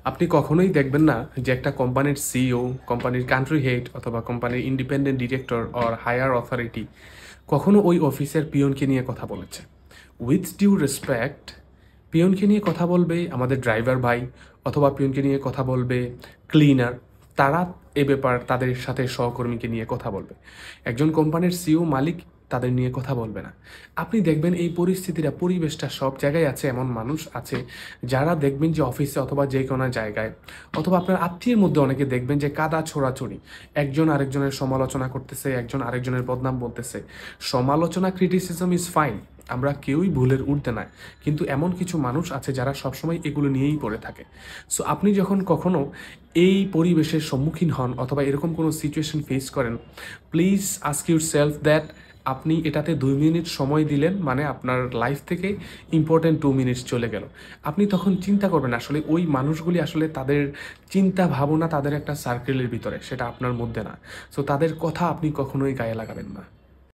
আপনি কখনোই দেখবেন না যে একটা কোম্পানির সিইও, কোম্পানির কান্ট্রি হেড অথবা কোম্পানির independent director or higher authority কখনো ওই অফিসের পিয়নকে নিয়ে কথা বলেছে। উইথ ডিউ রেসপেক্ট, পিয়নকে নিয়ে কথা বলবে আমাদের ড্রাইভার ভাই, অথবা পিয়নকে নিয়ে কথা বলবে ক্লিনার। তারা এ ব্যাপার তাদের সাথে সহকর্মীকে নিয়ে কথা বলবে। একজন কোম্পানির সিইও মালিক তাদের নিয়ে কথা বলবে না। আপনি দেখবেন এই পরিস্থিতিটা, পরিবেশটা সব জায়গায় আছে। এমন মানুষ আছে যারা দেখবেন যে অফিসে অথবা যে কোনো জায়গায় অথবা আপনার আত্মীয়ের মধ্যে অনেকে দেখবেন যে কাদা ছোড়াছড়ি, একজন আরেকজনের সমালোচনা করতেছে, একজন আরেকজনের বদনাম বলতেছে। সমালোচনা, ক্রিটিসিজম ইজ ফাইন, আমরা কেউই ভুলের ঊর্ধ্বে নয়, কিন্তু এমন কিছু মানুষ আছে যারা সবসময় এগুলো নিয়েই পড়ে থাকে। সো আপনি যখন কখনো এই পরিবেশের সম্মুখীন হন অথবা এরকম কোনো সিচুয়েশন ফেস করেন, please ask your self that আপনি এটাতে 2 মিনিট সময় দিলেন মানে আপনার লাইফ থেকে ইম্পর্টেন্ট 2 মিনিটস চলে গেল। আপনি তখন চিন্তা করবেন আসলে ওই মানুষগুলি আসলে তাদের চিন্তা ভাবনা তাদের একটা সার্কেলের ভিতরে, সেটা আপনার মধ্যে না। সো তাদের কথা আপনি কখনোই গায়ে লাগাবেন না।